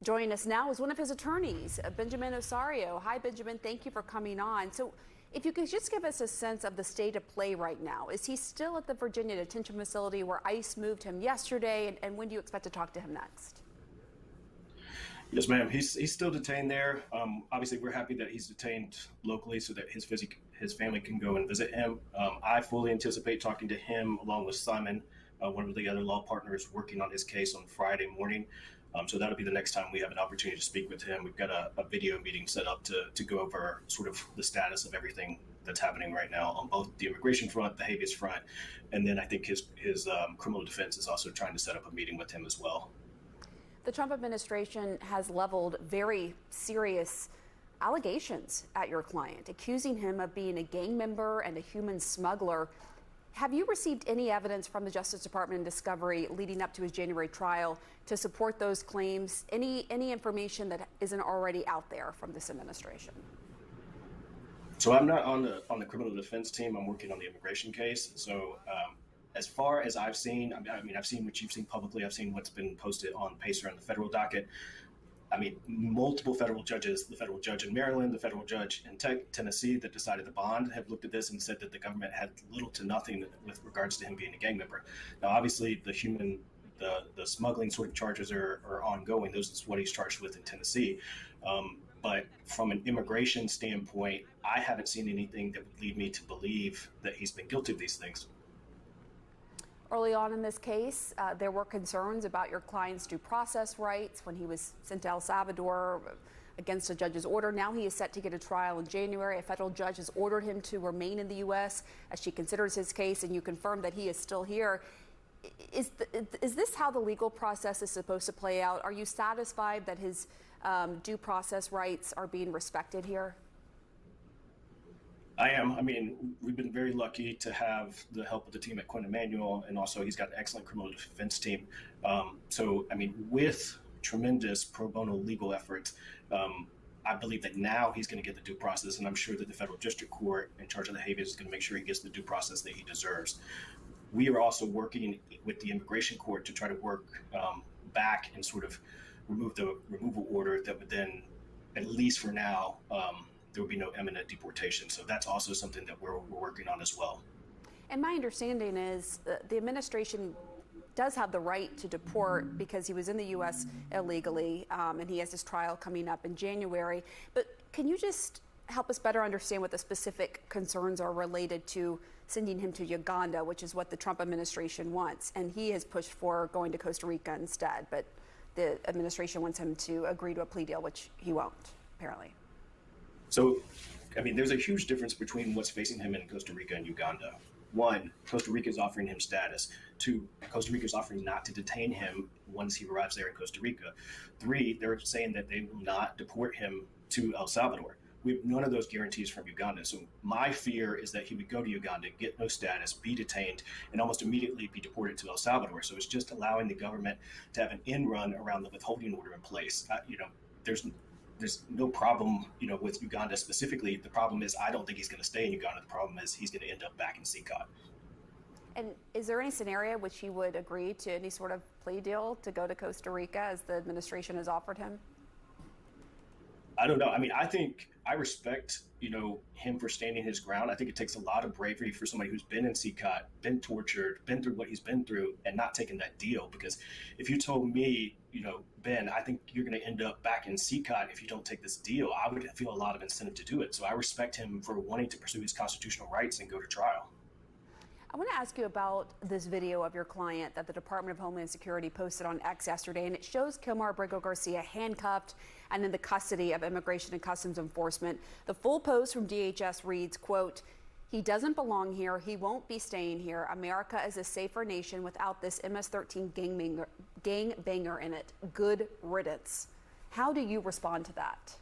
Joining us now is one of his attorneys, Benjamin Osorio. Hi, Benjamin. Thank you for coming on. So if you could just give us a sense of the state of play right now. Is he still at the Virginia detention facility where ICE moved him yesterday? And when do you expect to talk to him next? Yes, ma'am. He's still detained there. Obviously, we're happy that he's detained locally so that his family can go and visit him. I fully anticipate talking to him along with Simon, one of the other law partners working on his case on Friday morning. So that'll be the next time we have an opportunity to speak with him. We've got a video meeting set up to go over sort of the status of everything that's happening right now on both the immigration front, the habeas front, and then I think his criminal defense is also trying to set up a meeting with him as well. The Trump administration has leveled very serious allegations at your client, accusing him of being a gang member and a human smuggler. Have you received any evidence from the Justice Department in discovery leading up to his January trial to support those claims? Any information that isn't already out there from this administration? So I'm not on the criminal defense team. I'm working on the immigration case. So as far as I've seen, I mean, I've seen what you've seen publicly. I've seen what's been posted on Pacer and the federal docket. I mean, multiple federal judges, the federal judge in Maryland, the federal judge in Tennessee that decided the bond, have looked at this and said that the government had little to nothing with regards to him being a gang member. Now, obviously, the smuggling sort of charges are ongoing. Those is what he's charged with in Tennessee. But from an immigration standpoint, I haven't seen anything that would lead me to believe that he's been guilty of these things. Early on in this case, there were concerns about your client's due process rights when he was sent to El Salvador against a judge's order. Now he is set to get a trial in January. A federal judge has ordered him to remain in the U.S. as she considers his case, and you confirmed that he is still here. Is this how the legal process is supposed to play out? Are you satisfied that his due process rights are being respected here? I am. I mean, we've been very lucky to have the help of the team at Quinn Emanuel, and also he's got an excellent criminal defense team. So, I mean, with tremendous pro bono legal efforts, I believe that now he's going to get the due process, and I'm sure that the federal district court in charge of the habeas is going to make sure he gets the due process that he deserves. We are also working with the immigration court to try to work back and sort of remove the removal order that would then, at least for now, there will be no imminent deportation. So that's also something that we're working on as well. And my understanding is the administration does have the right to deport because he was in the U.S. illegally, and he has his trial coming up in January. But can you just help us better understand what the specific concerns are related to sending him to Uganda, which is what the Trump administration wants? And he has pushed for going to Costa Rica instead, but the administration wants him to agree to a plea deal, which he won't, apparently. So, I mean, there's a huge difference between what's facing him in Costa Rica and Uganda. One, Costa Rica is offering him status. Two, Costa Rica is offering not to detain him once he arrives there in Costa Rica. Three, they're saying that they will not deport him to El Salvador. We have none of those guarantees from Uganda. So my fear is that he would go to Uganda, get no status, be detained, and almost immediately be deported to El Salvador. So it's just allowing the government to have an end run around the withholding order in place. There's no problem, with Uganda specifically. The problem is I don't think he's going to stay in Uganda. The problem is he's going to end up back in CCOT. And is there any scenario which he would agree to any sort of plea deal to go to Costa Rica as the administration has offered him? I don't know. I mean, I think I respect, him for standing his ground. I think it takes a lot of bravery for somebody who's been in CCOT, been tortured, been through what he's been through, and not taking that deal. Because if you told me, Ben, I think you're going to end up back in CCOT if you don't take this deal, I would feel a lot of incentive to do it. So I respect him for wanting to pursue his constitutional rights and go to trial. I want to ask you about this video of your client that the Department of Homeland Security posted on X yesterday, and it shows Kilmar Abrego Garcia handcuffed and in the custody of Immigration and Customs Enforcement. The full post from DHS reads, quote, "He doesn't belong here. He won't be staying here. America is a safer nation without this MS-13 gangbanger in it. Good riddance." How do you respond to that?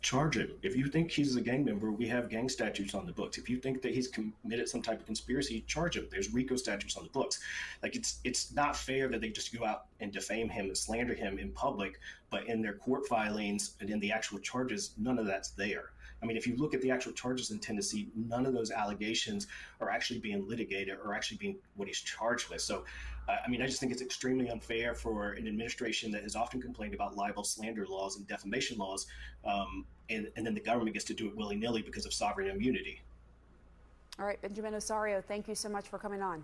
Charge him. If you think he's a gang member, we have gang statutes on the books. If you think that he's committed some type of conspiracy, charge him. There's RICO statutes on the books. Like, it's not fair that they just go out and defame him and slander him in public, but in their court filings and in the actual charges, none of that's there. I mean, if you look at the actual charges in Tennessee, none of those allegations are actually being litigated or actually being what he's charged with. So, I mean, I just think it's extremely unfair for an administration that has often complained about libel, slander laws, and defamation laws, and then the government gets to do it willy-nilly because of sovereign immunity. All right, Benjamin Osorio, thank you so much for coming on.